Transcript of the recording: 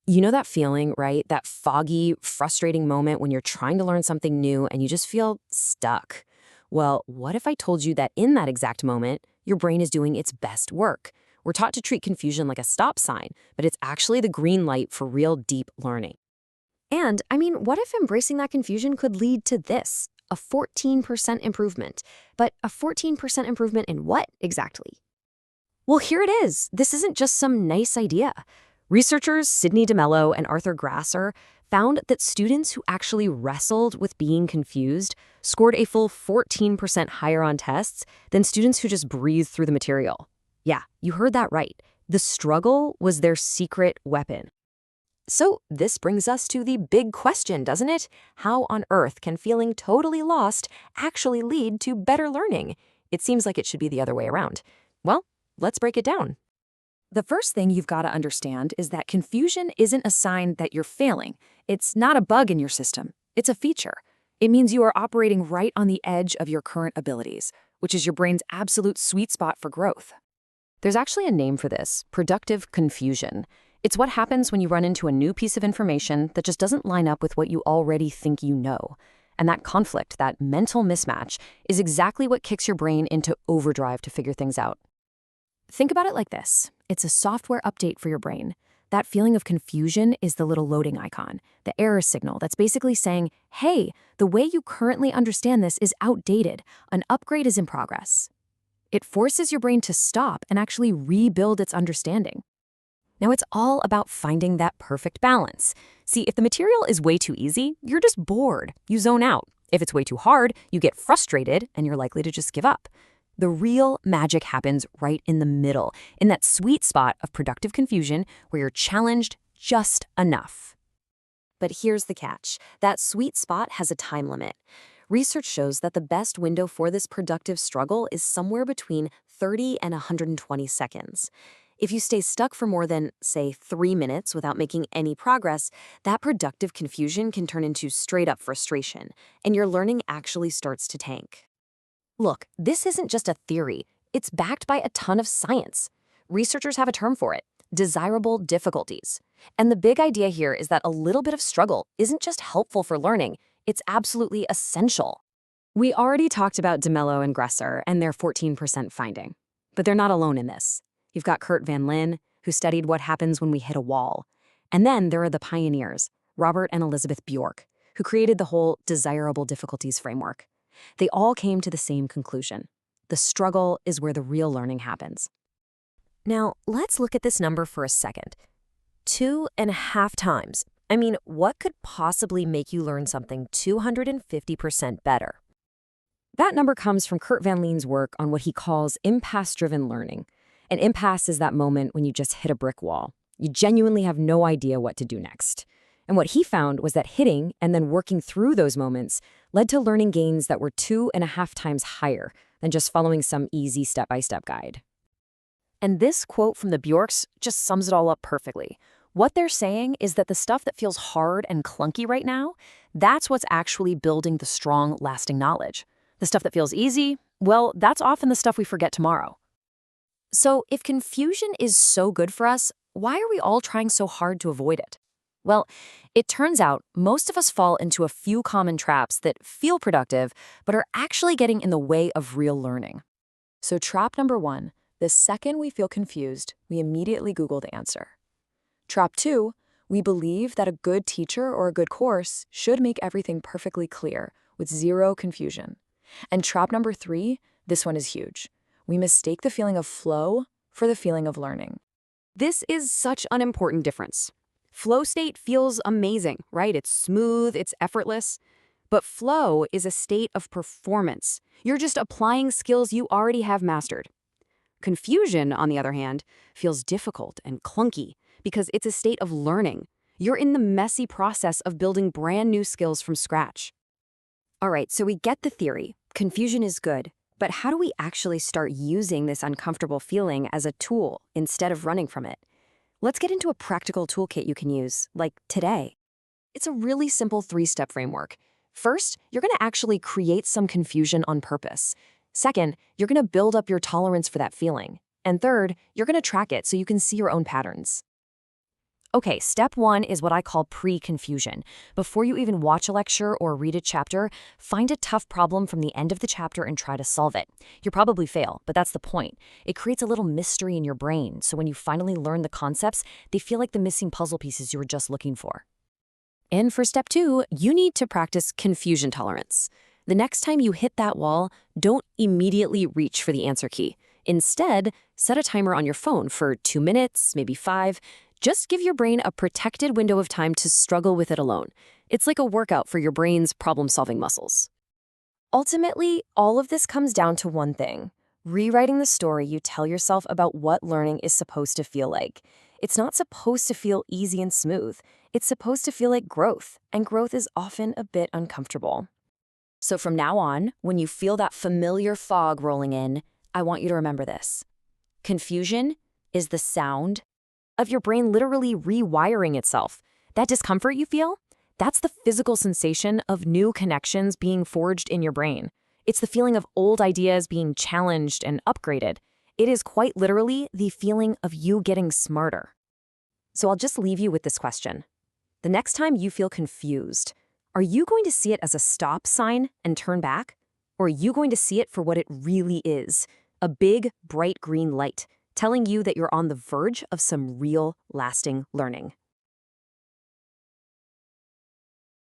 You know that feeling, right? That foggy, frustrating moment when you're trying to learn something new and you just feel stuck. Well, what if I told you that in that exact moment, your brain is doing its best work? We're taught to treat confusion like a stop sign, but it's actually the green light for real deep learning. And, I mean, what if embracing that confusion could lead to this? A 14% improvement. But a 14% improvement in what exactly? Well, here it is. This isn't just some nice idea. Researchers Sidney DeMello and Arthur Grasser found that students who actually wrestled with being confused scored a full 14% higher on tests than students who just breezed through the material. Yeah, you heard that right. The struggle was their secret weapon. So this brings us to the big question, doesn't it? How on earth can feeling totally lost actually lead to better learning? It seems like it should be the other way around. Well, let's break it down. The first thing you've got to understand is that confusion isn't a sign that you're failing. It's not a bug in your system. It's a feature. It means you are operating right on the edge of your current abilities, which is your brain's absolute sweet spot for growth. There's actually a name for this, productive confusion. It's what happens when you run into a new piece of information that just doesn't line up with what you already think you know. And that conflict, that mental mismatch, is exactly what kicks your brain into overdrive to figure things out. Think about it like this. It's a software update for your brain. That feeling of confusion is the little loading icon, the error signal that's basically saying, hey, the way you currently understand this is outdated. An upgrade is in progress. It forces your brain to stop and actually rebuild its understanding. Now, it's all about finding that perfect balance. See, if the material is way too easy, you're just bored. You zone out. If it's way too hard, you get frustrated and you're likely to just give up. The real magic happens right in the middle, in that sweet spot of productive confusion where you're challenged just enough. But here's the catch. That sweet spot has a time limit. Research shows that the best window for this productive struggle is somewhere between 30 and 120 seconds. If you stay stuck for more than, say, 3 minutes without making any progress, that productive confusion can turn into straight-up frustration, and your learning actually starts to tank. Look, this isn't just a theory. It's backed by a ton of science. Researchers have a term for it, desirable difficulties. And the big idea here is that a little bit of struggle isn't just helpful for learning, it's absolutely essential. We already talked about DeMello and Gresser and their 14% finding. But they're not alone in this. You've got Kurt Van Lin, who studied what happens when we hit a wall. And then there are the pioneers, Robert and Elizabeth Bjork, who created the whole desirable difficulties framework. They all came to the same conclusion. The struggle is where the real learning happens. Now, let's look at this number for a second. 2.5 times. I mean, what could possibly make you learn something 250% better? That number comes from Kurt Van Leen's work on what he calls impasse-driven learning. An impasse is that moment when you just hit a brick wall. You genuinely have no idea what to do next. And what he found was that hitting and then working through those moments led to learning gains that were 2.5 times higher than just following some easy step-by-step guide. And this quote from the Bjorks just sums it all up perfectly. What they're saying is that the stuff that feels hard and clunky right now, that's what's actually building the strong, lasting knowledge. The stuff that feels easy, well, that's often the stuff we forget tomorrow. So if confusion is so good for us, why are we all trying so hard to avoid it? Well, it turns out most of us fall into a few common traps that feel productive, but are actually getting in the way of real learning. So trap number 1, the second we feel confused, we immediately Google the answer. Trap 2, we believe that a good teacher or a good course should make everything perfectly clear with zero confusion. And trap number 3, this one is huge. We mistake the feeling of flow for the feeling of learning. This is such an important difference. Flow state feels amazing, right? It's smooth, it's effortless. But flow is a state of performance. You're just applying skills you already have mastered. Confusion, on the other hand, feels difficult and clunky because it's a state of learning. You're in the messy process of building brand new skills from scratch. All right, so we get the theory. Confusion is good. But how do we actually start using this uncomfortable feeling as a tool instead of running from it? Let's get into a practical toolkit you can use, like today. It's a really simple 3-step framework. First, you're going to actually create some confusion on purpose. Second, you're going to build up your tolerance for that feeling. And third, you're going to track it so you can see your own patterns. Okay, step 1 is what I call pre-confusion. Before you even watch a lecture or read a chapter, find a tough problem from the end of the chapter and try to solve it. You'll probably fail, but that's the point. It creates a little mystery in your brain, so when you finally learn the concepts, they feel like the missing puzzle pieces you were just looking for. And for step 2, you need to practice confusion tolerance. The next time you hit that wall, don't immediately reach for the answer key. Instead, set a timer on your phone for 2 minutes, maybe 5. Just give your brain a protected window of time to struggle with it alone. It's like a workout for your brain's problem-solving muscles. Ultimately, all of this comes down to one thing: rewriting the story you tell yourself about what learning is supposed to feel like. It's not supposed to feel easy and smooth. It's supposed to feel like growth, and growth is often a bit uncomfortable. So from now on, when you feel that familiar fog rolling in, I want you to remember this. Confusion is the sound of your brain literally rewiring itself. That discomfort you feel, that's the physical sensation of new connections being forged in your brain. It's the feeling of old ideas being challenged and upgraded. It is quite literally the feeling of you getting smarter. So I'll just leave you with this question. The next time you feel confused, are you going to see it as a stop sign and turn back? Or are you going to see it for what it really is? A big, bright green light, telling you that you're on the verge of some real, lasting learning.